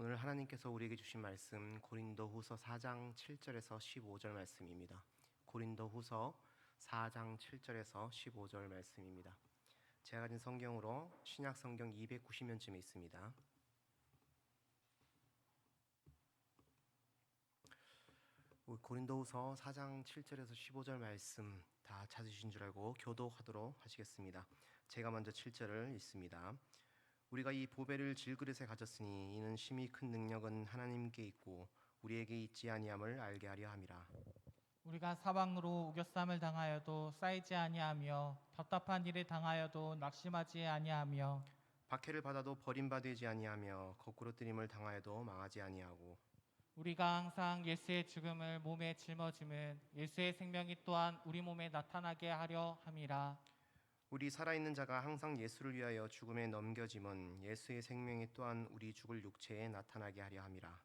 오늘 하나님께서 우리에게 주신 말씀 고린도후서 4장 7절에서 15절 말씀입니다. 고린도후서 4장 7절에서 15절 말씀입니다. 제가 가진 성경으로 신약 성경 290면쯤에 있습니다. 고린도후서 4장 7절에서 15절 말씀 다 찾으신 줄 알고 교독하도록 하시겠습니다. 제가 먼저 7절을 읽습니다. 우리가 이 보배를 질그릇에 가졌으니 이는 심히 큰 능력은 하나님께 있고 우리에게 있지 아니함을 알게 하려 함이라. 우리가 사방으로 우겨쌈을 당하여도 쌓이지 아니하며 답답한 일을 당하여도 낙심하지 아니하며 박해를 받아도 버림받지 아니하며 거꾸로 뜨림을 당하여도 망하지 아니하고 우리가 항상 예수의 죽음을 몸에 짊어짐은 예수의 생명이 또한 우리 몸에 나타나게 하려 함이라. 우리 살아있는 자가 항상 예수를 위하여 죽음에 넘겨짐은 예수의 생명이 또한 우리 죽을 육체에 나타나게 하려 함이라.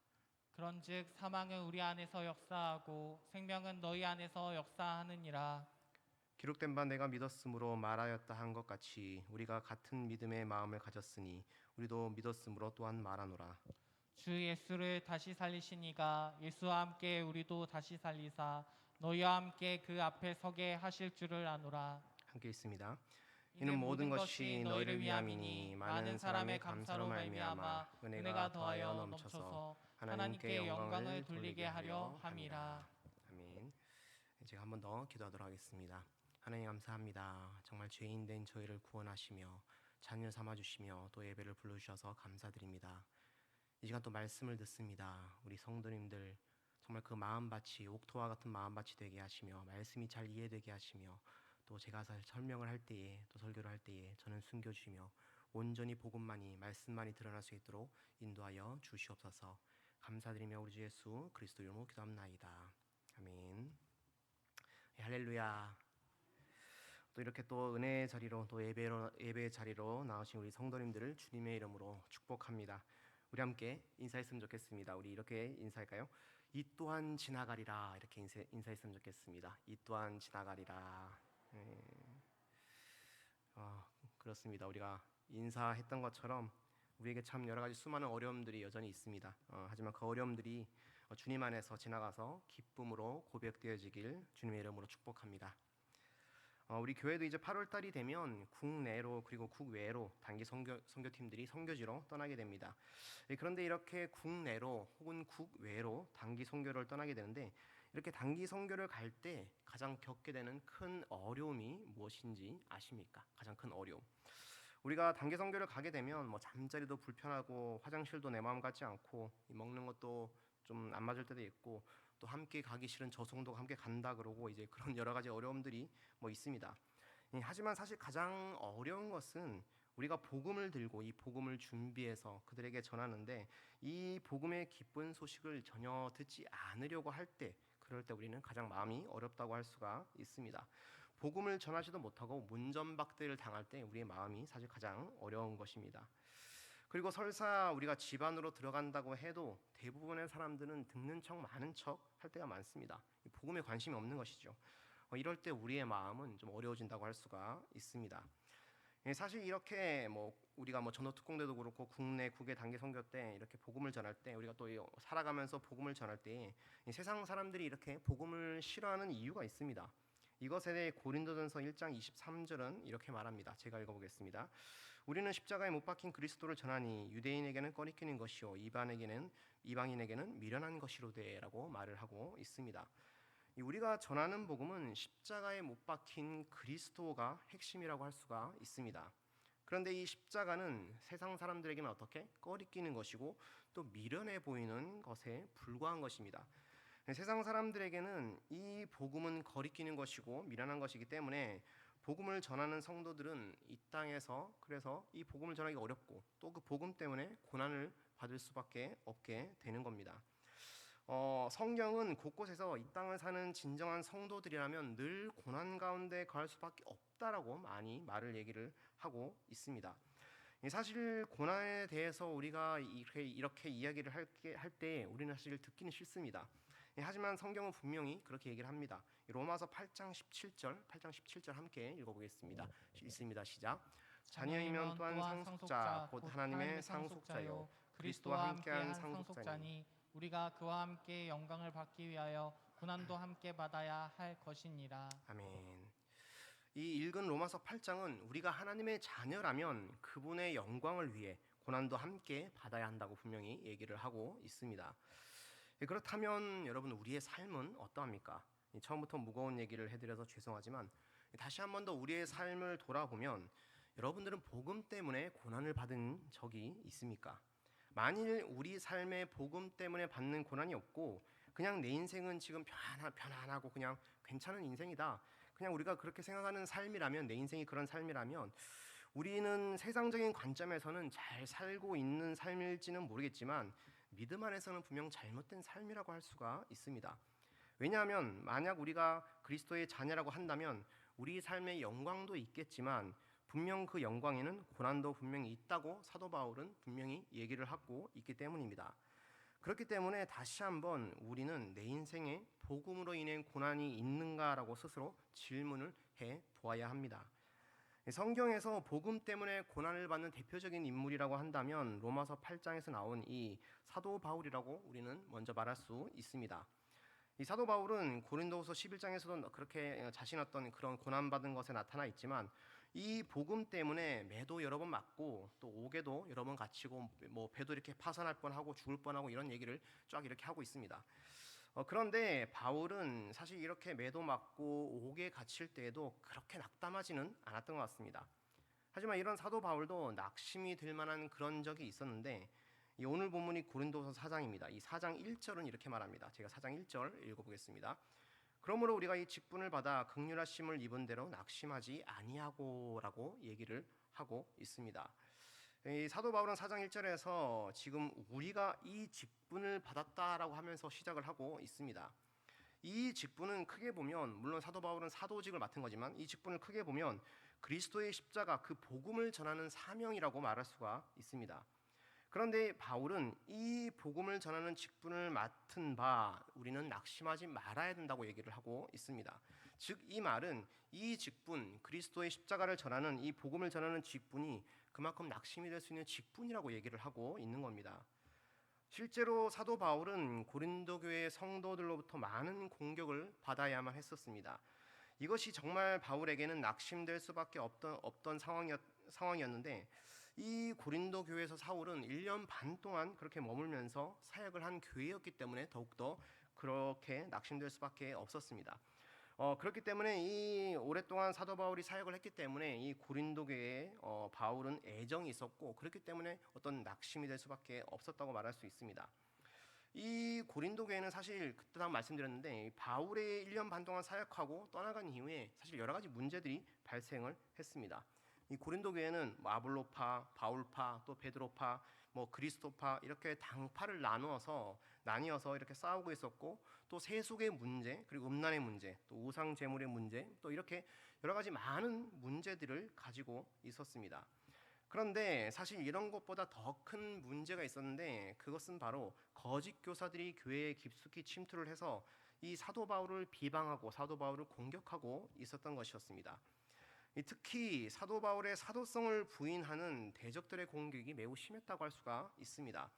그런즉 사망은 우리 안에서 역사하고 생명은 너희 안에서 역사하느니라. 기록된 바 내가 믿었으므로 말하였다 한 것 같이 우리가 같은 믿음의 마음을 가졌으니 우리도 믿었으므로 또한 말하노라. 주 예수를 다시 살리신 이가 예수와 함께 우리도 다시 살리사 너희와 함께 그 앞에 서게 하실 줄을 아노라. 함께 있습니다. 이는 모든 것이 너희를 위함이니 많은 사람의 감사로 말미암아 은혜가 더하여 넘쳐서 하나님께 영광을 돌리게 하려 함이라. 아멘. 제가 한 번 더 기도하도록 하겠습니다. 하나님 감사합니다. 정말 죄인 된 저희를 구원하시며 자녀 삼아주시며 또 예배를 불러주셔서 감사드립니다. 이 시간 또 말씀을 듣습니다. 우리 성도님들 정말 그 마음밭이 옥토와 같은 마음밭이 되게 하시며 말씀이 잘 이해되게 하시며 또 제가 설명을 할 때에 또 설교를 할 때에 저는 숨겨주시며 온전히 복음만이 말씀만이 드러날 수 있도록 인도하여 주시옵소서. 감사드리며 우리 주 예수 그리스도 이름으로 기도합나이다. 아멘. 할렐루야. 또 이렇게 또 은혜의 자리로 또 예배의 자리로 나오신 우리 성도님들을 주님의 이름으로 축복합니다. 우리 함께 인사했으면 좋겠습니다. 우리 이렇게 인사할까요? 이 또한 지나가리라. 이렇게 인사했으면 좋겠습니다. 이 또한 지나가리라. 그렇습니다. 우리가 인사했던 것처럼 우리에게 참 여러 가지 수많은 어려움들이 여전히 있습니다. 하지만 그 어려움들이 주님 안에서 지나가서 기쁨으로 고백되어지길 주님의 이름으로 축복합니다. 우리 교회도 이제 8월 달이 되면 국내로 그리고 국외로 단기 선교팀들이 선교지로 떠나게 됩니다. 그런데 이렇게 국내로 혹은 국외로 단기 선교를 떠나게 되는데 이렇게 단기 선교를 갈 때 가장 겪게 되는 큰 어려움이 무엇인지 아십니까? 가장 큰 어려움. 우리가 단기 선교를 가게 되면 뭐 잠자리도 불편하고 화장실도 내 마음 같지 않고 먹는 것도 좀 안 맞을 때도 있고 또 함께 가기 싫은 저성도가 함께 간다 그러고 이제 그런 여러 가지 어려움들이 뭐 있습니다. 하지만 사실 가장 어려운 것은 우리가 복음을 들고 이 복음을 준비해서 그들에게 전하는데 이 복음의 기쁜 소식을 전혀 듣지 않으려고 할 때 그럴 때 우리는 가장 마음이 어렵다고 할 수가 있습니다. 복음을 전하지도 못하고 문전박대를 당할 때 우리의 마음이 사실 가장 어려운 것입니다. 그리고 설사 우리가 집 안으로 들어간다고 해도 대부분의 사람들은 듣는 척 많은 척 할 때가 많습니다. 복음에 관심이 없는 것이죠. 이럴 때 우리의 마음은 좀 어려워진다고 할 수가 있습니다. 사실 이렇게 우리가 전도특공대도 그렇고 국내 국외 단기 선교 때 이렇게 복음을 전할 때 우리가 또 살아가면서 복음을 전할 때 세상 사람들이 이렇게 복음을 싫어하는 이유가 있습니다. 이것에 대해 고린도전서 1장 23절은 이렇게 말합니다. 제가 읽어보겠습니다. 우리는 십자가에 못 박힌 그리스도를 전하니 유대인에게는 꺼리끼는 것이요 이방인에게는 미련한 것이로되라고 말을 하고 있습니다. 우리가 전하는 복음은 십자가에 못 박힌 그리스도가 핵심이라고 할 수가 있습니다. 그런데 이 십자가는 세상 사람들에게는 어떻게 꺼리끼는 것이고 또 미련해 보이는 것에 불과한 것입니다. 세상 사람들에게는 이 복음은 거리끼는 것이고 미련한 것이기 때문에 복음을 전하는 성도들은 이 땅에서 그래서 이 복음을 전하기 어렵고 또 그 복음 때문에 고난을 받을 수밖에 없게 되는 겁니다. 성경은 곳곳에서 이 땅을 사는 진정한 성도들이라면 늘 고난 가운데 갈 수밖에 없다라고 많이 얘기를 하고 있습니다. 사실 고난에 대해서 우리가 이렇게 이야기를 할 때 우리는 사실 듣기는 싫습니다. 하지만 성경은 분명히 그렇게 얘기를 합니다. 로마서 8장 17절 함께 읽어보겠습니다. 읽습니다. 시작. 자녀이면 또한 상속자 곧 하나님의 상속자요 그리스도와 함께한 상속자니 우리가 그와 함께 영광을 받기 위하여 고난도 함께 받아야 할 것이니라. 아멘. 이 읽은 로마서 8장은 우리가 하나님의 자녀라면 그분의 영광을 위해 고난도 함께 받아야 한다고 분명히 얘기를 하고 있습니다. 그렇다면 여러분 우리의 삶은 어떠합니까? 처음부터 무거운 얘기를 해드려서 죄송하지만 다시 한 번 더 우리의 삶을 돌아보면 여러분들은 복음 때문에 고난을 받은 적이 있습니까? 만일 우리 삶에 복음 때문에 받는 고난이 없고 그냥 내 인생은 지금 편안하고 그냥 괜찮은 인생이다, 그냥 우리가 그렇게 생각하는 삶이라면, 내 인생이 그런 삶이라면 우리는 세상적인 관점에서는 잘 살고 있는 삶일지는 모르겠지만 믿음 안에서는 분명 잘못된 삶이라고 할 수가 있습니다. 왜냐하면 만약 우리가 그리스도의 자녀라고 한다면 우리 삶의 영광도 있겠지만 분명 그 영광에는 고난도 분명히 있다고 사도 바울은 분명히 얘기를 하고 있기 때문입니다. 그렇기 때문에 다시 한번 우리는 내 인생에 복음으로 인해 고난이 있는가라고 스스로 질문을 해 보아야 합니다. 성경에서 복음 때문에 고난을 받는 대표적인 인물이라고 한다면 로마서 8장에서 나온 이 사도 바울이라고 우리는 먼저 말할 수 있습니다. 이 사도 바울은 고린도후서 11장에서도 그렇게 자신 어떤 그런 고난받은 것에 나타나 있지만 이 복음 때문에 매도 여러 번 맞고 또 옥에도 여러 번 갇히고 뭐 배도 이렇게 파산할 뻔하고 죽을 뻔하고 이런 얘기를 쫙 이렇게 하고 있습니다. 그런데 바울은 사실 이렇게 매도 맞고 옥에 갇힐 때에도 그렇게 낙담하지는 않았던 것 같습니다. 하지만 이런 사도 바울도 낙심이 들 만한 그런 적이 있었는데 이 오늘 본문이 고린도서 4장입니다. 이 4장 1절은 이렇게 말합니다. 제가 4장 1절 읽어보겠습니다. 그러므로 우리가 이 직분을 받아 긍휼하심을 입은 대로 낙심하지 아니하고라고 얘기를 하고 있습니다. 이 사도 바울은 4장 1절에서 지금 우리가 이 직분을 받았다라고 하면서 시작을 하고 있습니다. 이 직분은 크게 보면 물론 사도 바울은 사도직을 맡은 거지만 이 직분을 크게 보면 그리스도의 십자가 그 복음을 전하는 사명이라고 말할 수가 있습니다. 그런데 바울은 이 복음을 전하는 직분을 맡은 바 우리는 낙심하지 말아야 된다고 얘기를 하고 있습니다. 즉 이 말은 이 직분, 그리스도의 십자가를 전하는 이 복음을 전하는 직분이 그만큼 낙심이 될 수 있는 직분이라고 얘기를 하고 있는 겁니다. 실제로 사도 바울은 고린도 교회 성도들로부터 많은 공격을 받아야만 했었습니다. 이것이 정말 바울에게는 낙심될 수밖에 없던 상황이었는데 이 고린도 교회에서 사울은 1년 반 동안 그렇게 머물면서 사역을 한 교회였기 때문에 더욱더 그렇게 낙심될 수밖에 없었습니다. 그렇기 때문에 이 오랫동안 사도 바울이 사역을 했기 때문에 이 고린도 교회에 바울은 애정이 있었고 그렇기 때문에 어떤 낙심이 될 수밖에 없었다고 말할 수 있습니다. 이 고린도 교회는 사실 그때 다 말씀드렸는데 바울의 1년 반 동안 사역하고 떠나간 이후에 사실 여러 가지 문제들이 발생을 했습니다. 이 고린도 교회는 아볼로파, 바울파, 또 베드로파, 뭐 그리스도파 이렇게 당파를 나뉘어서 이렇게 싸우고 있었고 또 세속의 문제, 그리고 음란의 문제, 또 우상 제물의 문제, 또 이렇게 여러 가지 많은 문제들을 가지고 있었습니다. 그런데 사실 이런 것보다 더 큰 문제가 있었는데 그것은 바로 거짓 교사들이 교회에 깊숙이 침투를 해서 이 사도 바울을 비방하고 사도 바울을 공격하고 있었던 것이었습니다. 특히 사도 바울의 사도성을 부인하는 대적들의 공격이 매우 심했다고 할 수가 있습니다.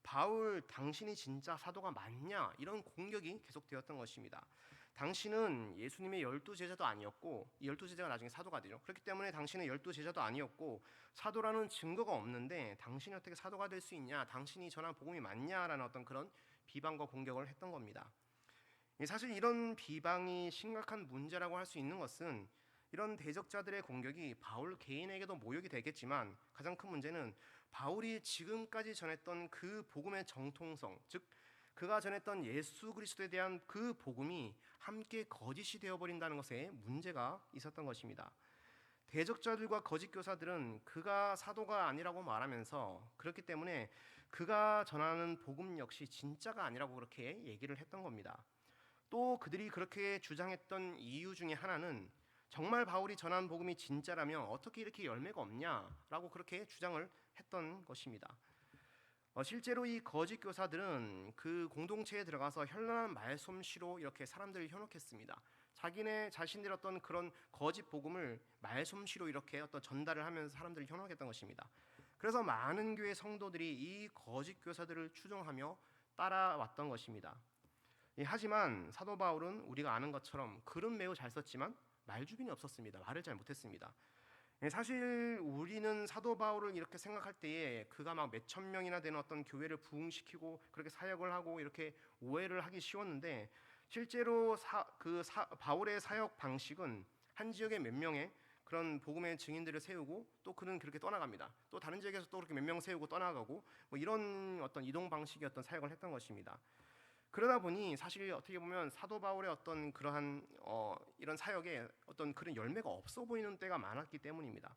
바울, 당신이 진짜 사도가 맞냐? 이런 공격이 계속되었던 것입니다. 당신은 예수님의 12제자도 아니었고 이 12제자가 나중에 사도가 되죠. 그렇기 때문에 당신은 12제자도 아니었고 사도라는 증거가 없는데 당신이 어떻게 사도가 될 수 있냐? 당신이 전한 복음이 맞냐라는 어떤 그런 비방과 공격을 했던 겁니다. 사실 이런 비방이 심각한 문제라고 할 수 있는 것은 이런 대적자들의 공격이 바울 개인에게도 모욕이 되겠지만 가장 큰 문제는 바울이 지금까지 전했던 그 복음의 정통성, 즉 그가 전했던 예수 그리스도에 대한 그 복음이 함께 거짓이 되어버린다는 것에 문제가 있었던 것입니다. 대적자들과 거짓 교사들은 그가 사도가 아니라고 말하면서 그렇기 때문에 그가 전하는 복음 역시 진짜가 아니라고 그렇게 얘기를 했던 겁니다. 또 그들이 그렇게 주장했던 이유 중에 하나는 정말 바울이 전한 복음이 진짜라면 어떻게 이렇게 열매가 없냐라고 그렇게 주장을 했던 것입니다. 실제로 이 거짓 교사들은 그 공동체에 들어가서 현란한 말솜씨로 이렇게 사람들을 현혹했습니다. 자기네 자신들 어떤 그런 거짓 복음을 말솜씨로 이렇게 어떤 전달을 하면서 사람들을 현혹했던 것입니다. 그래서 많은 교회 성도들이 이 거짓 교사들을 추종하며 따라왔던 것입니다. 하지만 사도 바울은 우리가 아는 것처럼 글은 매우 잘 썼지만 말주변이 없었습니다. 말을 잘 못했습니다. 사실 우리는 사도 바울을 이렇게 생각할 때에 그가 막 몇천 명이나 되는 어떤 교회를 부흥시키고 그렇게 사역을 하고 이렇게 오해를 하기 쉬웠는데, 실제로 바울의 사역 방식은 한 지역에 몇 명의 그런 복음의 증인들을 세우고 또 그는 그렇게 떠나갑니다. 또 다른 지역에서 또 그렇게 몇 명 세우고 떠나가고 뭐 이런 어떤 이동 방식의 어떤 사역을 했던 것입니다. 그러다 보니 사실 어떻게 보면 사도 바울의 어떤 그러한 이런 사역에 어떤 그런 열매가 없어 보이는 때가 많았기 때문입니다.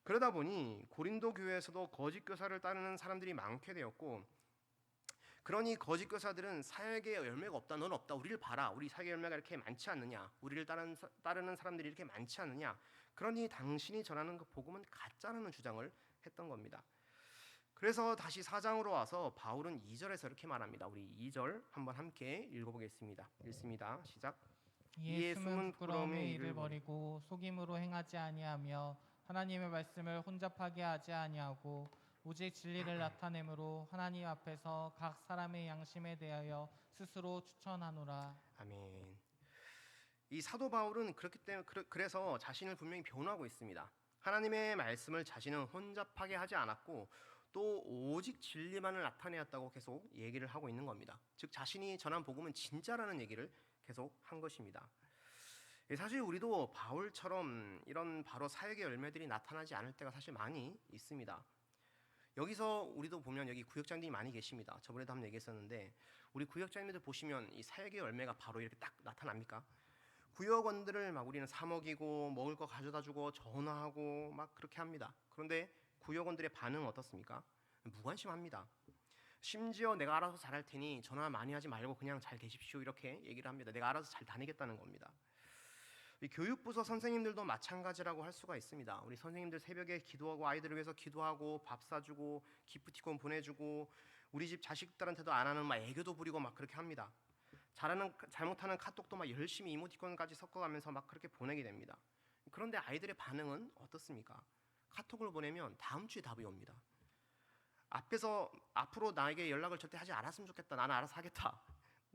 그러다 보니 고린도 교회에서도 거짓 교사를 따르는 사람들이 많게 되었고, 그러니 거짓 교사들은 사역에 열매가 없다, 넌 없다, 우리를 봐라, 우리 사역의 열매가 이렇게 많지 않느냐, 우리를 따르는 사람들이 이렇게 많지 않느냐, 그러니 당신이 전하는 그 복음은 가짜라는 주장을 했던 겁니다. 그래서 다시 4장으로 와서 바울은 2절에서 이렇게 말합니다. 우리 2절 한번 함께 읽어보겠습니다. 읽습니다. 시작. 이에 숨은 부끄러움의 일을 버리고 속임으로 행하지 아니하며 하나님의 말씀을 혼잡하게 하지 아니하고 오직 진리를 나타내므로 하나님 앞에서 각 사람의 양심에 대하여 스스로 추천하노라. 아멘. 이 사도 바울은 그렇기 때문에 그래서 자신을 분명히 변호하고 있습니다. 하나님의 말씀을 자신은 혼잡하게 하지 않았고 또 오직 진리만을 나타내었다고 계속 얘기를 하고 있는 겁니다. 즉 자신이 전한 복음은 진짜라는 얘기를 계속 한 것입니다. 사실 우리도 바울처럼 이런 바로 사역의 열매들이 나타나지 않을 때가 사실 많이 있습니다. 여기서 우리도 보면 여기 구역장님이 많이 계십니다. 저번에도 한번 얘기했었는데 우리 구역장님들 보시면 이 사역의 열매가 바로 이렇게 딱 나타납니까? 구역원들을 막 우리는 사 먹이고 먹을 거 가져다 주고 전화하고 막 그렇게 합니다. 그런데 구역원들의 반응은 어떻습니까? 무관심합니다. 심지어 내가 알아서 잘할 테니 전화 많이 하지 말고 그냥 잘 계십시오 이렇게 얘기를 합니다. 내가 알아서 잘 다니겠다는 겁니다. 이 교육부서 선생님들도 마찬가지라고 할 수가 있습니다. 우리 선생님들 새벽에 기도하고 아이들을 위해서 기도하고 밥 사주고 기프티콘 보내주고 우리 집 자식들한테도 안 하는 막 애교도 부리고 막 그렇게 합니다. 잘못하는 카톡도 막 열심히 이모티콘까지 섞어가면서 막 그렇게 보내게 됩니다. 그런데 아이들의 반응은 어떻습니까? 카톡을 보내면 다음 주에 답이 옵니다. 앞으로 나에게 연락을 절대 하지 않았으면 좋겠다. 나는 알아서 하겠다.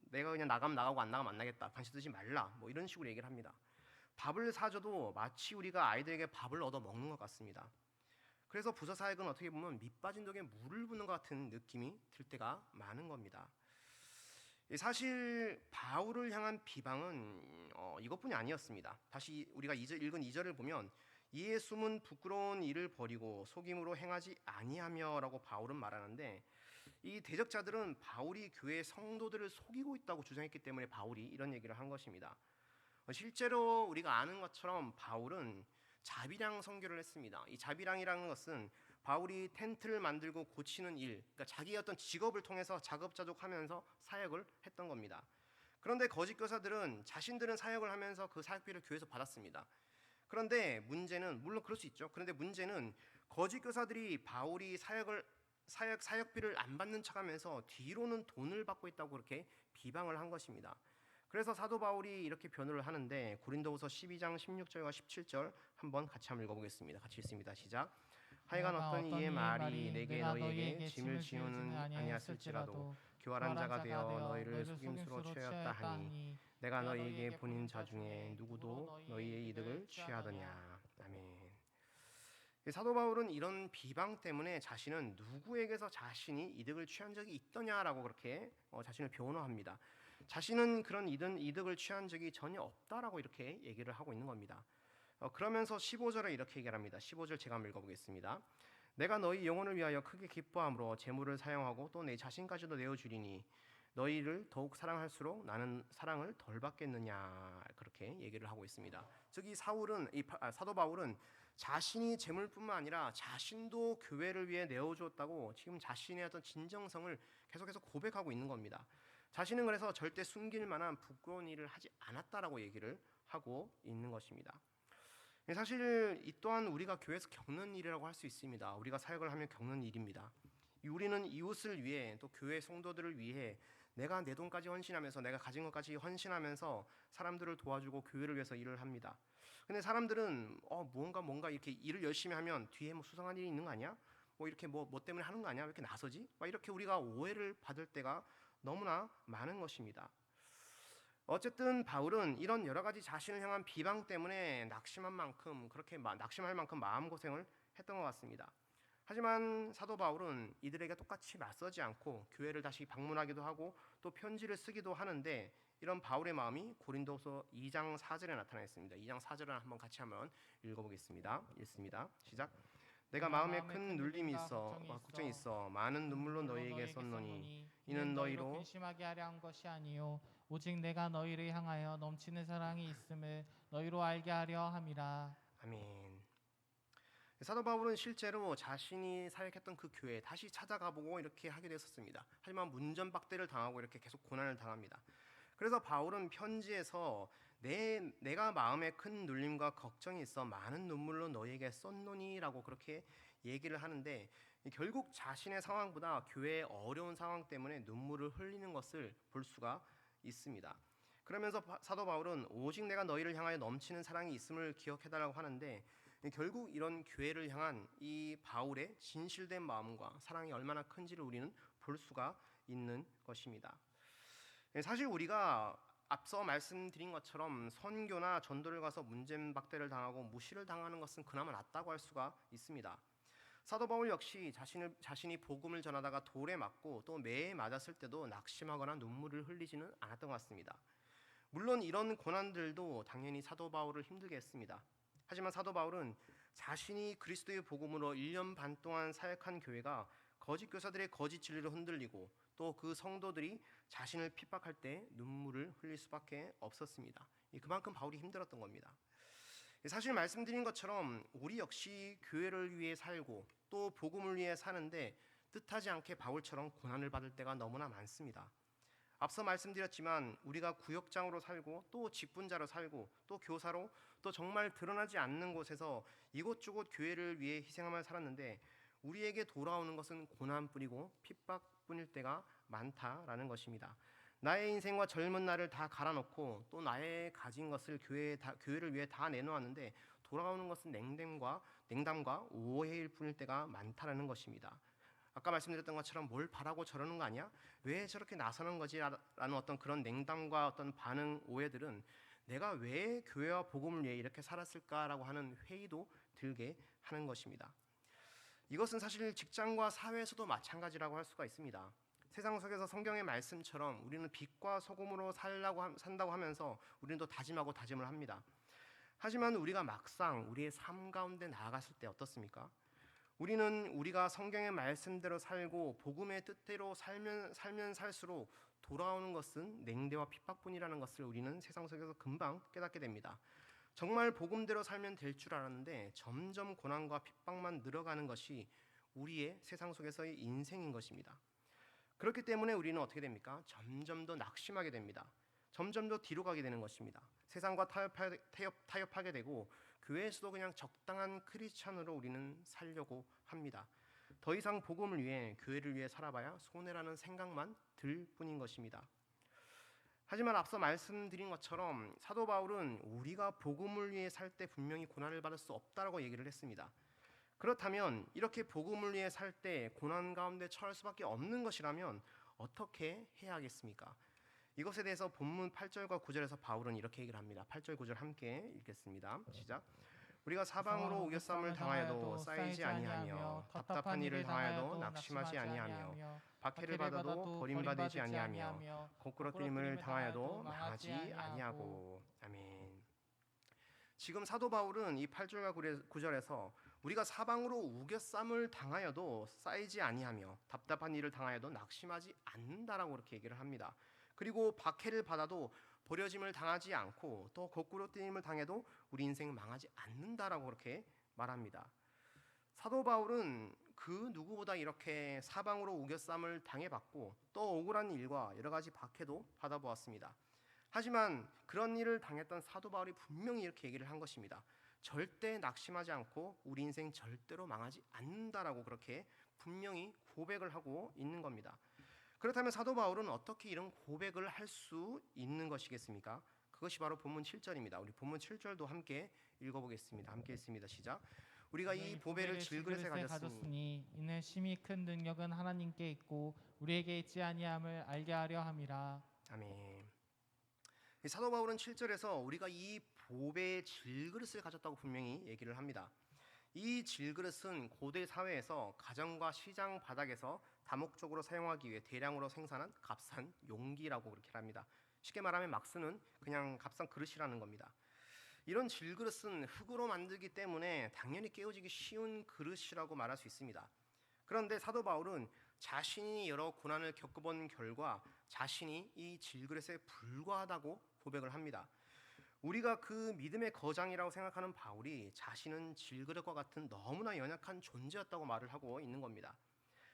내가 그냥 나가면 나가고 안 나가면 안 나겠다. 관심 쓰지 말라. 뭐 이런 식으로 얘기를 합니다. 밥을 사줘도 마치 우리가 아이들에게 밥을 얻어 먹는 것 같습니다. 그래서 부서 사역은 어떻게 보면 밑 빠진 독에 물을 붓는 것 같은 느낌이 들 때가 많은 겁니다. 사실 바울을 향한 비방은 이것뿐이 아니었습니다. 다시 우리가 읽은 2절을 보면 이에 숨은 부끄러운 일을 버리고 속임으로 행하지 아니하며라고 바울은 말하는데, 이 대적자들은 바울이 교회 성도들을 속이고 있다고 주장했기 때문에 바울이 이런 얘기를 한 것입니다. 실제로 우리가 아는 것처럼 바울은 자비랑 선교를 했습니다. 이 자비랑이라는 것은 바울이 텐트를 만들고 고치는 일, 그러니까 자기의 어떤 직업을 통해서 자급자족하면서 사역을 했던 겁니다. 그런데 거짓 교사들은 자신들은 사역을 하면서 그 사역비를 교회에서 받았습니다. 그런데 문제는, 물론 그럴 수 있죠. 그런데 문제는 거짓 교사들이 바울이 사역비를 안 받는 척하면서 뒤로는 돈을 받고 있다고 그렇게 비방을 한 것입니다. 그래서 사도 바울이 이렇게 변호를 하는데 고린도후서 12장 16절과 17절 한번 같이 한번 읽어보겠습니다. 같이 읽습니다. 시작. 하여간 어떤 이의 말이 내게 너희에게 짐을 지우는 아니었을지라도 교활한 자가 되어 너희를 속임수로 취하였다 하니 내가 너희에게 보낸 자 중에 누구도 너희의 이득을 취하더냐. 아멘. 사도 바울은 이런 비방 때문에 자신은 누구에게서 자신이 이득을 취한 적이 있더냐라고 그렇게 자신을 변호합니다. 자신은 그런 이득을 취한 적이 전혀 없다라고 이렇게 얘기를 하고 있는 겁니다. 그러면서 15절에 이렇게 얘기를 합니다. 15절 제가 한번 읽어보겠습니다. 내가 너희 영혼을 위하여 크게 기뻐함으로 재물을 사용하고 또 내 자신까지도 내어주리니 너희를 더욱 사랑할수록 나는 사랑을 덜 받겠느냐, 그렇게 얘기를 하고 있습니다. 즉 이 사도 바울은 자신이 재물뿐만 아니라 자신도 교회를 위해 내어주었다고 지금 자신의 어떤 진정성을 계속해서 고백하고 있는 겁니다. 자신은 그래서 절대 숨길 만한 부끄러운 일을 하지 않았다라고 얘기를 하고 있는 것입니다. 사실 이 또한 우리가 교회에서 겪는 일이라고 할 수 있습니다. 우리가 사역을 하면 겪는 일입니다. 우리는 이웃을 위해 또 교회 성도들을 위해 내가 내 돈까지 헌신하면서 내가 가진 것까지 헌신하면서 사람들을 도와주고 교회를 위해서 일을 합니다. 근데 사람들은 뭔가 이렇게 일을 열심히 하면 뒤에 뭐 수상한 일이 있는 거 아니야? 뭐 이렇게 뭐 때문에 하는 거 아니야? 왜 이렇게 나서지? 막 이렇게 우리가 오해를 받을 때가 너무나 많은 것입니다. 어쨌든 바울은 이런 여러 가지 자신을 향한 비방 때문에 낙심할 만큼 마음고생을 했던 것 같습니다. 하지만 사도 바울은 이들에게 똑같이 맞서지 않고 교회를 다시 방문하기도 하고 또 편지를 쓰기도 하는데, 이런 바울의 마음이 고린도서 2장 4절에 나타나 있습니다. 2장 4절을 한번 같이 한번 읽어보겠습니다. 읽습니다. 시작. 내가 마음에 큰 눌림이 있어 걱정이 있어 많은 눈물로 너희에게 썼노니 이는 너희로 근심하게 하려 한 것이 아니요 오직 내가 너희를 향하여 넘치는 사랑이 있음을 너희로 알게 하려 함이라. 아멘. 사도 바울은 실제로 자신이 사역했던 그 교회에 다시 찾아가보고 이렇게 하게 됐었습니다. 하지만 문전박대를 당하고 이렇게 계속 고난을 당합니다. 그래서 바울은 편지에서 내가 마음에 큰 눌림과 걱정이 있어 많은 눈물로 너희에게 썼노니라고 그렇게 얘기를 하는데, 결국 자신의 상황보다 교회의 어려운 상황 때문에 눈물을 흘리는 것을 볼 수가 있습니다. 그러면서 사도 바울은 오직 내가 너희를 향하여 넘치는 사랑이 있음을 기억해달라고 하는데, 결국 이런 교회를 향한 이 바울의 진실된 마음과 사랑이 얼마나 큰지를 우리는 볼 수가 있는 것입니다. 사실 우리가 앞서 말씀드린 것처럼 선교나 전도를 가서 문전박대를 당하고 무시를 당하는 것은 그나마 낫다고 할 수가 있습니다. 사도 바울 역시 자신이 복음을 전하다가 돌에 맞고 또 매에 맞았을 때도 낙심하거나 눈물을 흘리지는 않았던 것 같습니다. 물론 이런 고난들도 당연히 사도 바울을 힘들게 했습니다. 하지만 사도 바울은 자신이 그리스도의 복음으로 1년 반 동안 사역한 교회가 거짓 교사들의 거짓 진리로 흔들리고 또 그 성도들이 자신을 핍박할 때 눈물을 흘릴 수밖에 없었습니다. 그만큼 바울이 힘들었던 겁니다. 사실 말씀드린 것처럼 우리 역시 교회를 위해 살고 또 복음을 위해 사는데 뜻하지 않게 바울처럼 고난을 받을 때가 너무나 많습니다. 앞서 말씀드렸지만 우리가 구역장으로 살고 또 직분자로 살고 또 교사로 또 정말 드러나지 않는 곳에서 이곳저곳 교회를 위해 희생하며 살았는데 우리에게 돌아오는 것은 고난뿐이고 핍박뿐일 때가 많다라는 것입니다. 나의 인생과 젊은 날을 다 갈아놓고 또 나의 가진 것을 교회를 위해 다 내놓았는데 돌아오는 것은 냉담과 오해일 뿐일 때가 많다라는 것입니다. 아까 말씀드렸던 것처럼 뭘 바라고 저러는 거 아니야? 왜 저렇게 나서는 거지? 라는 어떤 그런 냉담과 어떤 반응, 오해들은 내가 왜 교회와 복음을 위해 이렇게 살았을까라고 하는 회의도 들게 하는 것입니다. 이것은 사실 직장과 사회에서도 마찬가지라고 할 수가 있습니다. 세상 속에서 성경의 말씀처럼 우리는 빛과 소금으로 산다고 하면서 우리는 또 다짐하고 다짐을 합니다. 하지만 우리가 막상 우리의 삶 가운데 나아갔을 때 어떻습니까? 우리가 성경의 말씀대로 살고 복음의 뜻대로 살면 살수록 돌아오는 것은 냉대와 핍박뿐이라는 것을 우리는 세상 속에서 금방 깨닫게 됩니다. 정말 복음대로 살면 될 줄 알았는데 점점 고난과 핍박만 늘어가는 것이 우리의 세상 속에서의 인생인 것입니다. 그렇기 때문에 우리는 어떻게 됩니까? 점점 더 낙심하게 됩니다. 점점 더 뒤로 가게 되는 것입니다. 세상과 타협하게 되고 교회에서도 그냥 적당한 크리스찬으로 우리는 살려고 합니다. 더 이상 복음을 위해 교회를 위해 살아봐야 손해라는 생각만 들 뿐인 것입니다. 하지만 앞서 말씀드린 것처럼 사도 바울은 우리가 복음을 위해 살 때 분명히 고난을 받을 수 없다라고 얘기를 했습니다. 그렇다면 이렇게 복음을 위해 살 때 고난 가운데 처할 수밖에 없는 것이라면 어떻게 해야 하겠습니까? 이것에 대해서 본문 8절과 9절에서 바울은 이렇게 얘기를 합니다. 8절 9절 함께 읽겠습니다. 시작. 우리가 사방으로 우겨쌈을 당하여도 쌓이지 아니하며 답답한 일을 당하여도 낙심하지 아니하며 박해를 받아도 버림받지 아니하며 거꾸로 뜨림을 당하여도 망하지 아니하고. 아멘. 지금 사도 바울은 이 8절과 9절에서 우리가 사방으로 우겨쌈을 당하여도 쌓이지 아니하며 답답한 일을 당하여도 낙심하지 않는다라고 그렇게 얘기를 합니다. 그리고 박해를 받아도 버려짐을 당하지 않고 또 거꾸로 뜨임을 당해도 우리 인생은 망하지 않는다라고 그렇게 말합니다. 사도 바울은 그 누구보다 이렇게 사방으로 우겨쌈을 당해봤고 또 억울한 일과 여러 가지 박해도 받아보았습니다. 하지만 그런 일을 당했던 사도 바울이 분명히 이렇게 얘기를 한 것입니다. 절대 낙심하지 않고 우리 인생 절대로 망하지 않는다라고 그렇게 분명히 고백을 하고 있는 겁니다. 그렇다면 사도 바울은 어떻게 이런 고백을 할 수 있는 것이겠습니까? 그것이 바로 본문 7절입니다. 우리 본문 7절도 함께 읽어보겠습니다. 함께 읽습니다. 시작. 우리가 이 보배를 질그릇에 가졌으니 가졌으니 이는 심히 큰 능력은 하나님께 있고 우리에게 있지 아니함을 알게 하려 함이라. 아멘. 이 사도 바울은 7절에서 우리가 이 보배의 질그릇을 가졌다고 분명히 얘기를 합니다. 이 질그릇은 고대 사회에서 가정과 시장 바닥에서 다목적으로 사용하기 위해 대량으로 생산한 값싼 용기라고 그렇게 합니다. 쉽게 말하면 막 쓰는 그냥 값싼 그릇이라는 겁니다. 이런 질그릇은 흙으로 만들기 때문에 당연히 깨어지기 쉬운 그릇이라고 말할 수 있습니다. 그런데 사도 바울은 자신이 여러 고난을 겪어본 결과 자신이 이 질그릇에 불과하다고 고백을 합니다. 우리가 그 믿음의 거장이라고 생각하는 바울이 자신은 질그릇과 같은 너무나 연약한 존재였다고 말을 하고 있는 겁니다.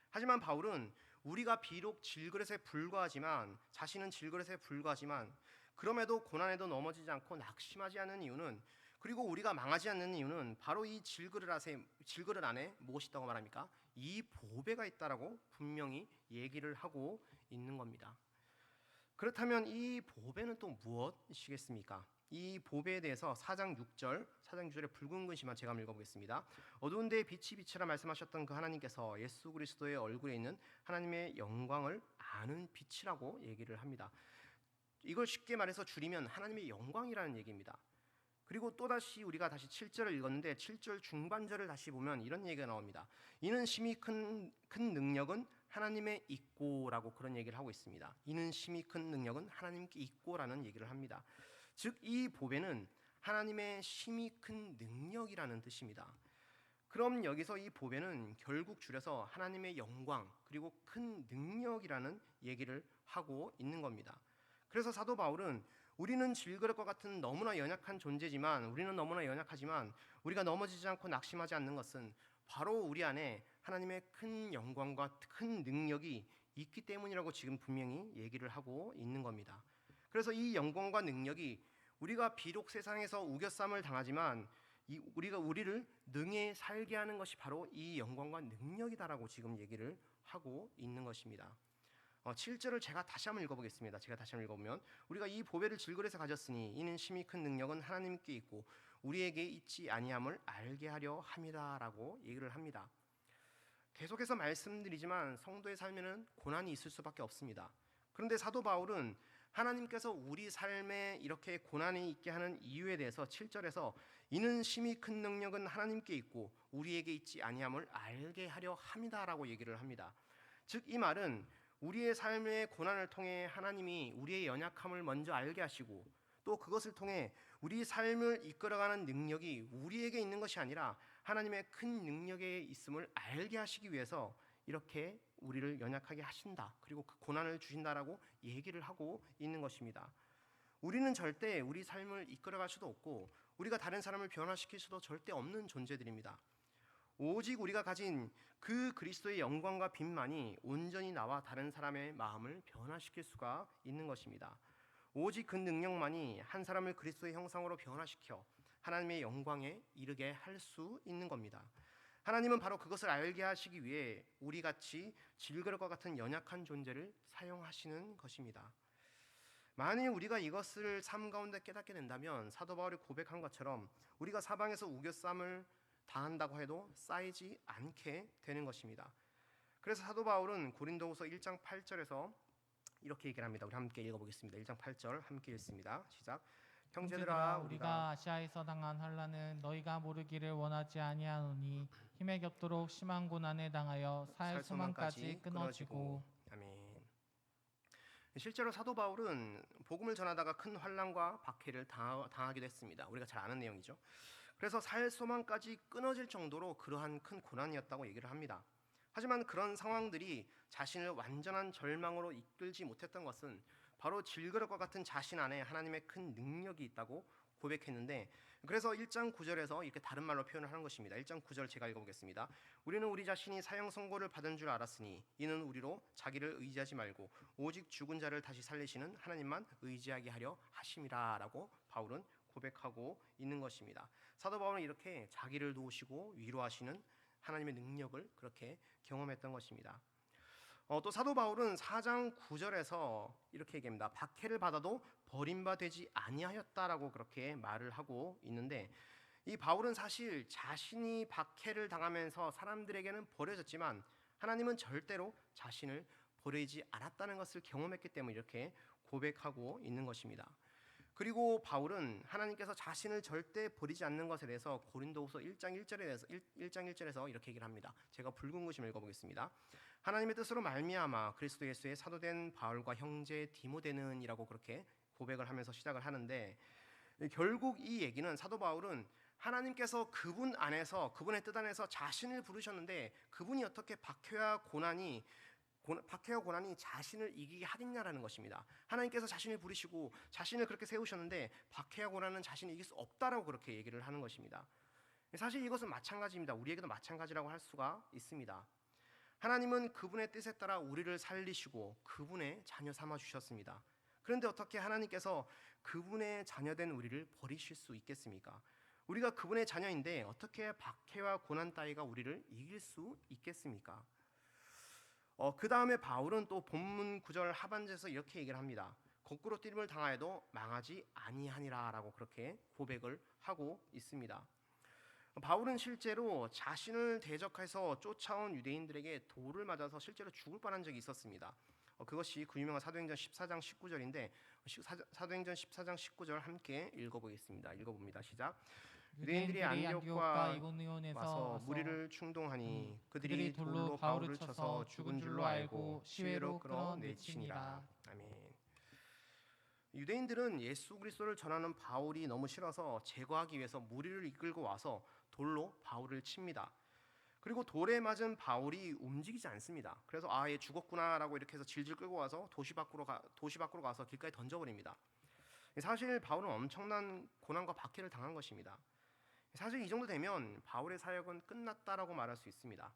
하지만 바울은 우리가 비록 질그릇에 불과하지만 자신은 질그릇에 불과하지만 그럼에도 고난에도 넘어지지 않고 낙심하지 않는 이유는 그리고 우리가 망하지 않는 이유는 바로 이 질그릇 안에 무엇이 있다고 말합니까? 이 보배가 있다라고 분명히 얘기를 하고 있는 겁니다. 그렇다면 이 보배는 또 무엇이겠습니까? 이 보배에 대해서 4장 6절의 붉은 글씨만 제가 한번 읽어보겠습니다. 어두운 데에 빛이 비치라 말씀하셨던 그 하나님께서 예수 그리스도의 얼굴에 있는 하나님의 영광을 아는 빛이라고 얘기를 합니다. 이걸 쉽게 말해서 줄이면 하나님의 영광이라는 얘기입니다. 그리고 또다시 우리가 다시 7절을 읽었는데 7절 중반절을 다시 보면 이런 얘기가 나옵니다. 이는 심히 큰 능력은 하나님의 있고라고 그런 얘기를 하고 있습니다. 이는 심히 큰 능력은 하나님께 있고라는 얘기를 합니다. 즉 이 보배는 하나님의 심히 큰 능력이라는 뜻입니다. 그럼 여기서 이 보배는 결국 줄여서 하나님의 영광 그리고 큰 능력이라는 얘기를 하고 있는 겁니다. 그래서 사도 바울은 우리는 질그릇과 같은 너무나 연약한 존재지만 우리는 너무나 연약하지만 우리가 넘어지지 않고 낙심하지 않는 것은 바로 우리 안에 하나님의 큰 영광과 큰 능력이 있기 때문이라고 지금 분명히 얘기를 하고 있는 겁니다. 그래서 이 영광과 능력이 우리가 비록 세상에서 우겨쌈을 당하지만 우리가 우리를 능히 살게 하는 것이 바로 이 영광과 능력이다라고 지금 얘기를 하고 있는 것입니다. 7절을 제가 다시 한번 읽어보겠습니다. 제가 다시 한번 읽어보면 우리가 이 보배를 질그릇에 가졌으니 이는 심히 큰 능력은 하나님께 있고 우리에게 있지 아니함을 알게 하려 함이다라고 얘기를 합니다. 계속해서 말씀드리지만 성도의 삶에는 고난이 있을 수밖에 없습니다. 그런데 사도 바울은 하나님께서 우리 삶에 이렇게 고난이 있게 하는 이유에 대해서 7절에서 이는 심히 큰 능력은 하나님께 있고 우리에게 있지 아니함을 알게 하려 함이다라고 얘기를 합니다. 즉 이 말은 우리의 삶의 고난을 통해 하나님이 우리의 연약함을 먼저 알게 하시고 또 그것을 통해 우리 삶을 이끌어가는 능력이 우리에게 있는 것이 아니라 하나님의 큰 능력에 있음을 알게 하시기 위해서 이렇게 우리를 연약하게 하신다. 그리고 그 고난을 주신다라고 얘기를 하고 있는 것입니다. 우리는 절대 우리 삶을 이끌어갈 수도 없고 우리가 다른 사람을 변화시킬 수도 절대 없는 존재들입니다. 오직 우리가 가진 그 그리스도의 영광과 빛만이 온전히 나와 다른 사람의 마음을 변화시킬 수가 있는 것입니다. 오직 그 능력만이 한 사람을 그리스도의 형상으로 변화시켜 하나님의 영광에 이르게 할 수 있는 겁니다. 하나님은 바로 그것을 알게 하시기 위해 우리같이 질그릇과 같은 연약한 존재를 사용하시는 것입니다. 만일 우리가 이것을 삶 가운데 깨닫게 된다면 사도 바울이 고백한 것처럼 우리가 사방에서 우겨쌈을 당한다고 해도 쌓이지 않게 되는 것입니다. 그래서 사도 바울은 고린도후서 1장 8절에서 이렇게 얘기를 합니다. 우리 함께 읽어보겠습니다. 1장 8절 함께 읽습니다. 시작. 형제들아 우리가 아시아에서 당한 환난은 너희가 모르기를 원하지 아니하노니 힘에 겹도록 심한 고난에 당하여 살 소망까지 끊어지고. 아멘. 실제로 사도 바울은 복음을 전하다가 큰 환난과 박해를 당하기도 했습니다. 우리가 잘 아는 내용이죠. 그래서 살 소망까지 끊어질 정도로 그러한 큰 고난이었다고 얘기를 합니다. 하지만 그런 상황들이 자신을 완전한 절망으로 이끌지 못했던 것은 바로 질그릇과 같은 자신 안에 하나님의 큰 능력이 있다고 고백했는데, 그래서 1장 9절에서 이렇게 다른 말로 표현을 하는 것입니다. 1장 9절 제가 읽어보겠습니다. 우리는 우리 자신이 사형 선고를 받은 줄 알았으니 이는 우리로 자기를 의지하지 말고 오직 죽은 자를 다시 살리시는 하나님만 의지하게 하려 하심이라 라고 바울은 고백하고 있는 것입니다. 사도 바울은 이렇게 자기를 도우시고 위로하시는 하나님의 능력을 그렇게 경험했던 것입니다. 또 사도 바울은 4장 9절에서 이렇게 얘기합니다. 박해를 받아도 버림받지 아니하였다라고 그렇게 말을 하고 있는데, 이 바울은 사실 자신이 박해를 당하면서 사람들에게는 버려졌지만 하나님은 절대로 자신을 버리지 않았다는 것을 경험했기 때문에 이렇게 고백하고 있는 것입니다. 그리고 바울은 하나님께서 자신을 절대 버리지 않는 것에 대해서 고린도후서 1장 1절에서 이렇게 얘기를 합니다. 제가 붉은 글씨 읽어보겠습니다. 하나님의 뜻으로 말미암아 그리스도 예수의 사도된 바울과 형제 디모데는이라고 그렇게 고백을 하면서 시작을 하는데, 결국 이 얘기는 사도 바울은 하나님께서 그분 안에서, 그분의 뜻 안에서 자신을 부르셨는데 그분이 어떻게 박해와 고난이 자신을 이기게 하겠냐라는 것입니다. 하나님께서 자신을 부르시고 자신을 그렇게 세우셨는데 박해와 고난은 자신을 이길 수 없다라고 그렇게 얘기를 하는 것입니다. 사실 이것은 마찬가지입니다. 우리에게도 마찬가지라고 할 수가 있습니다. 하나님은 그분의 뜻에 따라 우리를 살리시고 그분의 자녀 삼아 주셨습니다. 그런데 어떻게 하나님께서 그분의 자녀된 우리를 버리실 수 있겠습니까? 우리가 그분의 자녀인데 어떻게 박해와 고난 따위가 우리를 이길 수 있겠습니까? 그 다음에 바울은 또 본문 9절 하반절에서 이렇게 얘기를 합니다. 거꾸로 뛰림을 당하여도 망하지 아니하니라라고 그렇게 고백을 하고 있습니다. 바울은 실제로 자신을 대적해서 쫓아온 유대인들에게 돌을 맞아서 실제로 죽을 뻔한 적이 있었습니다. 그것이 그 유명한 사도행전 14장 19절인데 사도행전 14장 19절 함께 읽어봅니다. 시작. 유대인들이 안디옥과 이고니온에서 와서 무리를 충동하니 그들이 돌로 바울을 쳐서 죽은 줄로 알고 시외로 끌어내치니라. 아멘. 유대인들은 예수 그리스도를 전하는 바울이 너무 싫어서 제거하기 위해서 무리를 이끌고 와서 돌로 바울을 칩니다. 그리고 돌에 맞은 바울이 움직이지 않습니다. 그래서 얘 죽었구나라고 이렇게 해서 질질 끌고 와서 도시 밖으로 가서 길가에 던져버립니다. 사실 바울은 엄청난 고난과 박해를 당한 것입니다. 사실 이 정도 되면 바울의 사역은 끝났다라고 말할 수 있습니다.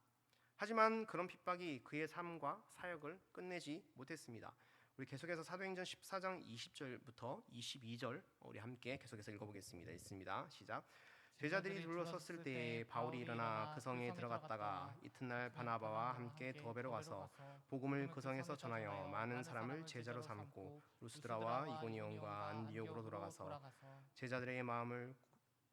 하지만 그런 핍박이 그의 삶과 사역을 끝내지 못했습니다. 우리 계속해서 사도행전 14장 20절부터 22절 우리 함께 계속해서 읽어보겠습니다. 있습니다. 시작. 제자들이 둘러섰을 때에 바울이 일어나 그 성에 들어갔다가 이튿날 바나바와 함께 더베로 가서 복음을 그 성에서 전하여 많은 사람을 제자로 삼고 루스드라와 이고니온과 안디옥으로 돌아가서 제자들의 마음을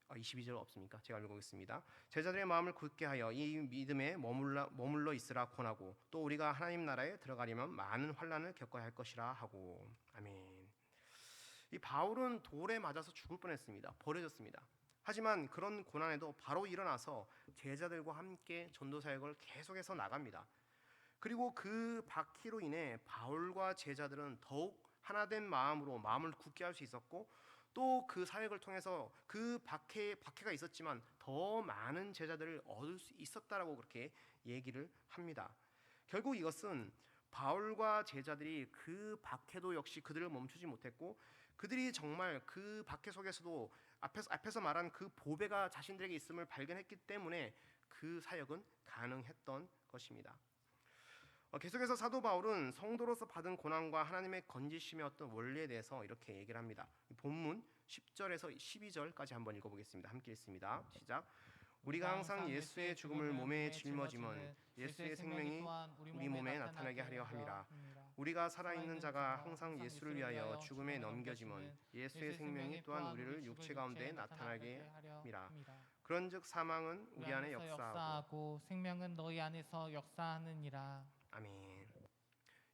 22절 없습니까? 제가 읽어보겠습니다. 제자들의 마음을 굳게 하여 이 믿음에 머물러 있으라 권하고 또 우리가 하나님 나라에 들어가려면 많은 환난을 겪어야 할 것이라 하고. 아멘. 이 바울은 돌에 맞아서 죽을 뻔했습니다. 버려졌습니다. 하지만 그런 고난에도 바로 일어나서 제자들과 함께 전도 사역을 계속해서 나갑니다. 그리고 그 박해로 인해 바울과 제자들은 더욱 하나된 마음으로 마음을 굳게 할 수 있었고 또 그 사역을 통해서 그 박해가 있었지만 더 많은 제자들을 얻을 수 있었다라고 그렇게 얘기를 합니다. 결국 이것은 바울과 제자들이 그 박해도 역시 그들을 멈추지 못했고 그들이 정말 그 박해 속에서도 앞에서 말한 그 보배가 자신들에게 있음을 발견했기 때문에 그 사역은 가능했던 것입니다. 계속해서 사도 바울은 성도로서 받은 고난과 하나님의 건지심의 어떤 원리에 대해서 이렇게 얘기를 합니다. 본문 10절에서 12절까지 한번 읽어보겠습니다. 함께 읽습니다. 시작. 우리가 항상 예수의 죽음을 몸에 짊어짐은 예수의 생명이 우리 몸에 나타나게 하려 함이라. 우리가 살아있는 자가 항상 예수를 위하여 죽음에 넘겨짐은 예수의 생명이 또한 우리를 육체 가운데 나타나게 함이라. 그런즉 사망은 우리 안에 역사하고 생명은 너희 안에서 역사하느니라. 아멘.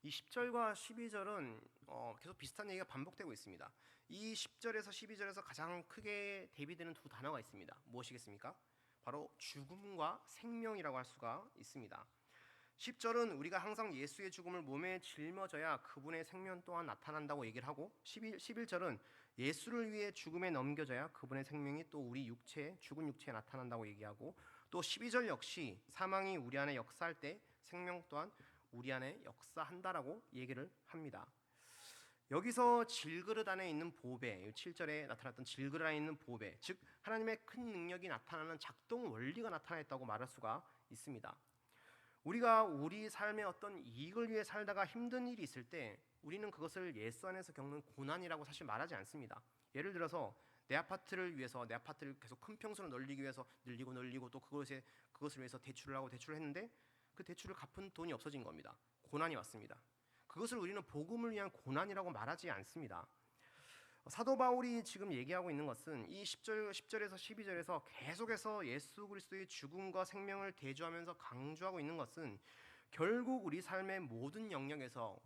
이 10절과 12절은 계속 비슷한 얘기가 반복되고 있습니다. 이 10절에서 12절에서 가장 크게 대비되는 두 단어가 있습니다. 무엇이겠습니까? 바로 죽음과 생명이라고 할 수가 있습니다. 10절은 우리가 항상 예수의 죽음을 몸에 짊어져야 그분의 생명 또한 나타난다고 얘기를 하고 11절은 예수를 위해 죽음에 넘겨져야 그분의 생명이 또 우리 죽은 육체에 나타난다고 얘기하고 또 12절 역시 사망이 우리 안에 역사할 때 생명 또한 우리 안에 역사한다라고 얘기를 합니다. 여기서 질그릇 안에 있는 보배, 7절에 나타났던 질그릇 안에 있는 보배, 즉 하나님의 큰 능력이 나타나는 작동 원리가 나타났다고 말할 수가 있습니다. 우리가 우리 삶의 어떤 이익을 위해 살다가 힘든 일이 있을 때 우리는 그것을 예수 안에서 겪는 고난이라고 사실 말하지 않습니다. 예를 들어서 내 아파트를 계속 큰 평수로 늘리기 위해서 늘리고 또 그것을 위해서 대출을 했는데 그 대출을 갚은 돈이 없어진 겁니다. 고난이 왔습니다. 그것을 우리는 복음을 위한 고난이라고 말하지 않습니다. 사도 바울이 지금 얘기하고 있는 것은 이 10절에서 12절에서 계속해서 예수 그리스도의 죽음과 생명을 대조하면서 강조하고 있는 것은 결국 우리 삶의 모든 영역에서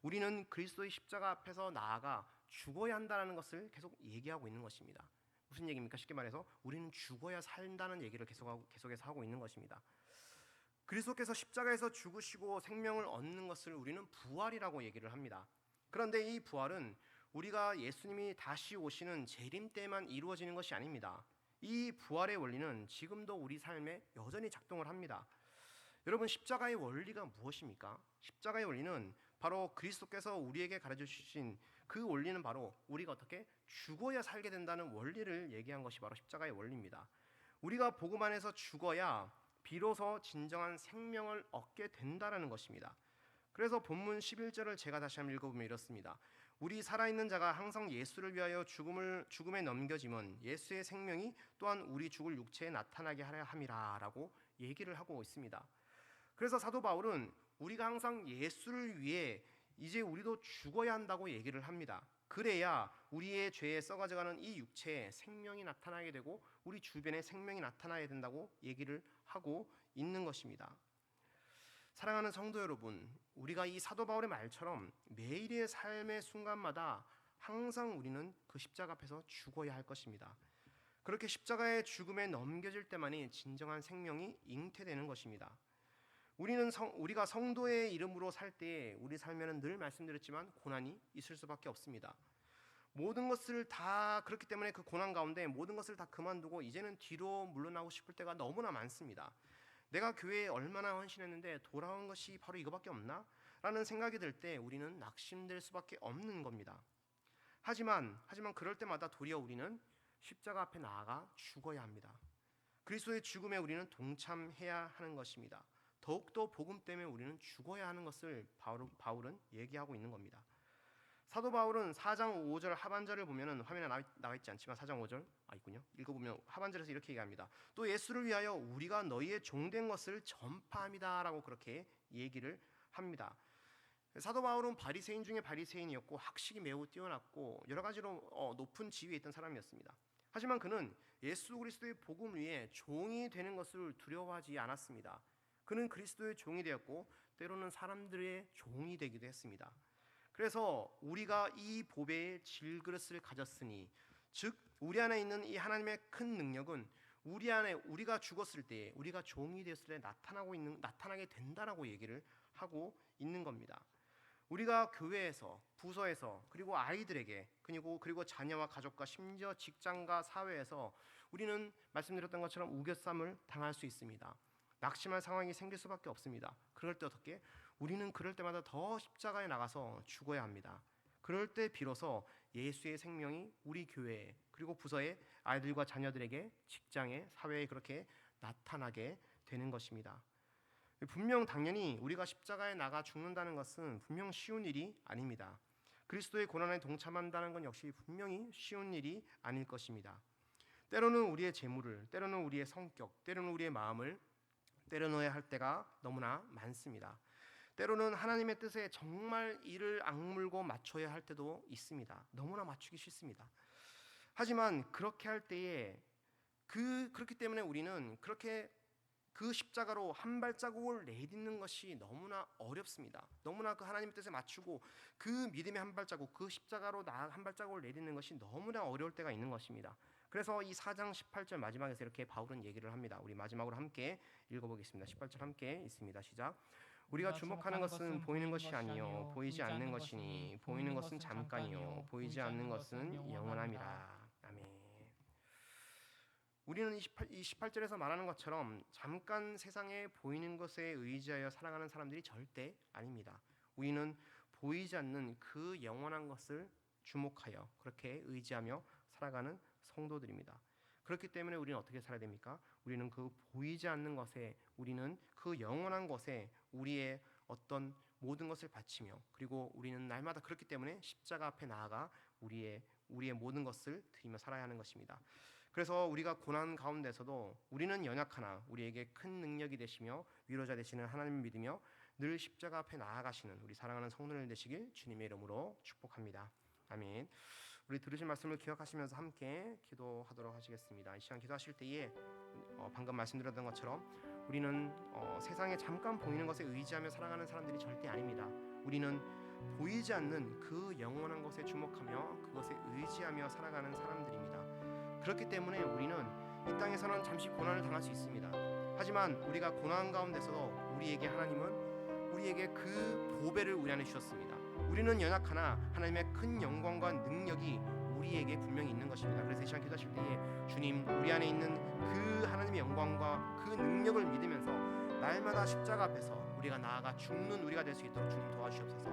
우리는 그리스도의 십자가 앞에서 나아가 죽어야 한다는 것을 계속 얘기하고 있는 것입니다. 무슨 얘기입니까? 쉽게 말해서 우리는 죽어야 산다는 얘기를 계속해서 하고 있는 것입니다. 그리스도께서 십자가에서 죽으시고 생명을 얻는 것을 우리는 부활이라고 얘기를 합니다. 그런데 이 부활은 우리가 예수님이 다시 오시는 재림 때만 이루어지는 것이 아닙니다. 이 부활의 원리는 지금도 우리 삶에 여전히 작동을 합니다. 여러분, 십자가의 원리가 무엇입니까? 십자가의 원리는 바로 그리스도께서 우리에게 가르쳐 주신 그 원리는 바로 우리가 어떻게 죽어야 살게 된다는 원리를 얘기한 것이 바로 십자가의 원리입니다. 우리가 복음 안에서 죽어야 비로소 진정한 생명을 얻게 된다는 것입니다. 그래서 본문 11절을 제가 다시 한번 읽어보면 이렇습니다. 우리 살아있는 자가 항상 예수를 위하여 죽음에 넘겨짐은 예수의 생명이 또한 우리 죽을 육체에 나타나게 하려 함이라 라고 얘기를 하고 있습니다. 그래서 사도 바울은 우리가 항상 예수를 위해 이제 우리도 죽어야 한다고 얘기를 합니다. 그래야 우리의 죄에 썩어져가는 이 육체에 생명이 나타나게 되고 우리 주변에 생명이 나타나야 된다고 얘기를 하고 있는 것입니다. 사랑하는 성도 여러분, 우리가 이 사도 바울의 말처럼 매일의 삶의 순간마다 항상 우리는 그 십자가 앞에서 죽어야 할 것입니다. 그렇게 십자가의 죽음에 넘겨질 때만이 진정한 생명이 잉태되는 것입니다. 우리가 성도의 이름으로 살 때 우리 삶에는 늘 말씀드렸지만 고난이 있을 수밖에 없습니다. 모든 것을 다 그렇기 때문에 그 고난 가운데 모든 것을 다 그만두고 이제는 뒤로 물러나고 싶을 때가 너무나 많습니다. 내가 교회에 얼마나 헌신했는데 돌아온 것이 바로 이거밖에 없나? 라는 생각이 들 때 우리는 낙심될 수밖에 없는 겁니다. 하지만 그럴 때마다 도리어 우리는 십자가 앞에 나아가 죽어야 합니다. 그리스도의 죽음에 우리는 동참해야 하는 것입니다. 더욱더 복음 때문에 우리는 죽어야 하는 것을 바울은 얘기하고 있는 겁니다. 사도 바울은 4장 5절 하반절을 보면은 화면에 나와 있지 않지만 4장 5절 있군요. 읽어보면 하반절에서 이렇게 얘기합니다. 또 예수를 위하여 우리가 너희의 종된 것을 전파합니다라고 그렇게 얘기를 합니다. 사도 바울은 바리새인 중에 바리새인이었고 학식이 매우 뛰어났고 여러 가지로 높은 지위에 있던 사람이었습니다. 하지만 그는 예수 그리스도의 복음 위에 종이 되는 것을 두려워하지 않았습니다. 그는 그리스도의 종이 되었고 때로는 사람들의 종이 되기도 했습니다. 그래서 우리가 이 보배의 질그릇을 가졌으니 즉 우리 안에 있는 이 하나님의 큰 능력은 우리 안에 우리가 죽었을 때 우리가 종이 되었을 때 나타나게 된다라고 얘기를 하고 있는 겁니다. 우리가 교회에서 부서에서 그리고 아이들에게 그리고 자녀와 가족과 심지어 직장과 사회에서 우리는 말씀드렸던 것처럼 우겨쌈을 당할 수 있습니다. 낙심할 상황이 생길 수밖에 없습니다. 그럴 때 어떻게? 우리는 그럴 때마다 더 십자가에 나가서 죽어야 합니다. 그럴 때 비로소 예수의 생명이 우리 교회에 그리고 부서의 아이들과 자녀들에게 직장에 사회에 그렇게 나타나게 되는 것입니다. 분명 당연히 우리가 십자가에 나가 죽는다는 것은 분명 쉬운 일이 아닙니다. 그리스도의 고난에 동참한다는 건 역시 분명히 쉬운 일이 아닐 것입니다. 때로는 우리의 재물을, 때로는 우리의 성격, 때로는 우리의 마음을 때려넣어야 할 때가 너무나 많습니다. 때로는 하나님의 뜻에 정말 이를 악물고 맞춰야 할 때도 있습니다. 너무나 맞추기 싫습니다. 하지만 그렇게 할 때에 그렇기 때문에 우리는 그렇게 그 십자가로 한 발자국을 내딛는 것이 너무나 어렵습니다. 너무나 그 하나님의 뜻에 맞추고 그 믿음의 한 발자국, 그 십자가로 한 발자국을 내딛는 것이 너무나 어려울 때가 있는 것입니다. 그래서 이 4장 18절 마지막에서 이렇게 바울은 얘기를 합니다. 우리 마지막으로 함께 읽어보겠습니다. 18절 함께 있습니다. 시작. 우리가 주목하는 것은 보이는 것이 아니요 보이지 않는 것이니 보이는 것은 잠깐이요 보이지 않는 것은 영원함이라. 아멘. 우리는 이 18절에서 말하는 것처럼 잠깐 세상에 보이는 것에 의지하여 살아가는 사람들이 절대 아닙니다. 우리는 보이지 않는 그 영원한 것을 주목하여 그렇게 의지하며 살아가는 성도들입니다. 그렇기 때문에 우리는 어떻게 살아야 됩니까? 우리는 그 보이지 않는 것에 우리는 그 영원한 것에 우리의 어떤 모든 것을 바치며 그리고 우리는 날마다 그렇기 때문에 십자가 앞에 나아가 우리의 모든 것을 드리며 살아야 하는 것입니다. 그래서 우리가 고난 가운데서도 우리는 연약하나 우리에게 큰 능력이 되시며 위로자 되시는 하나님을 믿으며 늘 십자가 앞에 나아가시는 우리 사랑하는 성도들 되시길 주님의 이름으로 축복합니다. 아멘. 우리 들으신 말씀을 기억하시면서 함께 기도하도록 하시겠습니다. 이 시간 기도하실 때에 방금 말씀드렸던 것처럼 우리는 세상에 잠깐 보이는 것에 의지하며 살아가는 사람들이 절대 아닙니다. 우리는 보이지 않는 그 영원한 것에 주목하며 그것에 의지하며 살아가는 사람들입니다. 그렇기 때문에 우리는 이 땅에서는 잠시 고난을 당할 수 있습니다. 하지만 우리가 고난 가운데서도 우리에게 하나님은 우리에게 그 보배를 우리 안에 주셨습니다. 우리는 연약하나 하나님의 큰 영광과 능력이 우리에게 분명히 있는 것입니다. 그래서 이 시간 기도하실 때에 주님, 우리 안에 있는 그 하나님의 영광과 그 능력을 믿으면서 날마다 십자가 앞에서 우리가 나아가 죽는 우리가 될 수 있도록 주님 도와주시옵소서.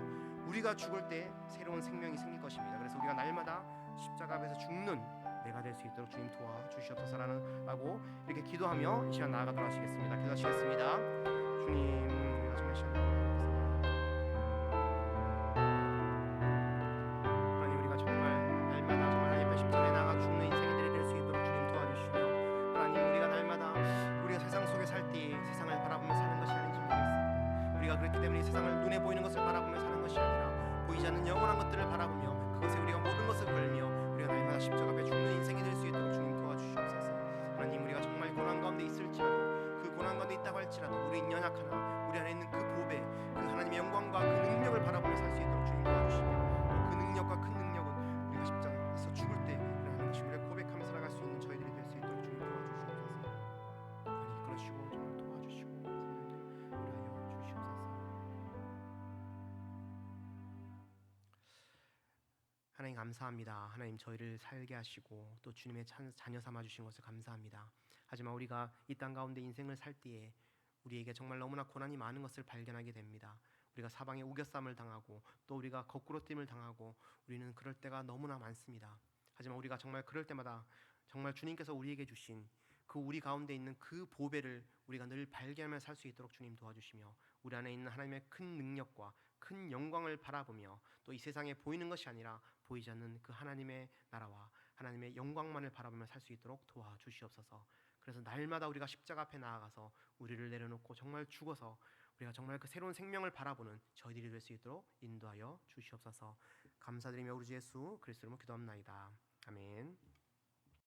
우리가 죽을 때 새로운 생명이 생길 것입니다. 그래서 우리가 날마다 십자가 앞에서 죽는 내가 될 수 있도록 주님 도와주시옵소서라고 이렇게 기도하며 이 시간 나아가도록 하시겠습니다. 기도하시겠습니다. 주님, 우리가 정말 시간 하나님, 우리가 정말 날마다 정말 하나님의 십자가에 나아가 죽는 인생들이 될 수 있도록 주님 도와주시며, 하나님, 우리가 날마다 우리가 세상 속에 살 때 세상을 바라보며 사는 것이 아닌지 모르겠습니다. 우리가 그렇기 때문에 이 세상을 눈에 보이는 것을 바라보며 사는 것이 아니라 보이지 않는 영원한 것들을 바라보며 그것에 우리가 모든 것을 걸며 우리가 날마다 십자가 앞에 죽는 인생이 될 수 있도록 주님 도와주시옵소서. 하나님, 우리가 정말 고난 가운데 있을지라도 그 고난 가운데 있다고 할지라도 우리는 연약하나 우리 안에 있는 그 보배, 그 하나님의 영광과 그 능력을 바라보며 살 수 있도록 주님 도와주시며, 또 그 능력과 큰 능력은 우리가 십자가에서 죽을 때 하나님 것임을 고백하며 살아갈 수 있는 저희들이 될 수 있도록 주님 도와주시옵소서. 하나님, 이끌어주시고 정말 도와주시고 성령님 위하여 주시옵소서. 하나님 감사합니다. 하나님, 저희를 살게 하시고 또 주님의 자녀 삼아 주신 것을 감사합니다. 하지만 우리가 이 땅 가운데 인생을 살 때에 우리에게 정말 너무나 고난이 많은 것을 발견하게 됩니다. 우리가 사방에 우겨쌈을 당하고 또 우리가 거꾸로 됨을 당하고 우리는 그럴 때가 너무나 많습니다. 하지만 우리가 정말 그럴 때마다 정말 주님께서 우리에게 주신 그 우리 가운데 있는 그 보배를 우리가 늘 발견하며 살 수 있도록 주님 도와주시며, 우리 안에 있는 하나님의 큰 능력과 큰 영광을 바라보며 또 이 세상에 보이는 것이 아니라 보이지 않는 그 하나님의 나라와 하나님의 영광만을 바라보며 살 수 있도록 도와주시옵소서. 그래서 날마다 우리가 십자가 앞에 나아가서 우리를 내려놓고 정말 죽어서 우리가 정말 그 새로운 생명을 바라보는 저희들이 될 수 있도록 인도하여 주시옵소서. 감사드리며 우리 주 예수 그리스도로 기도합나이다. 아멘.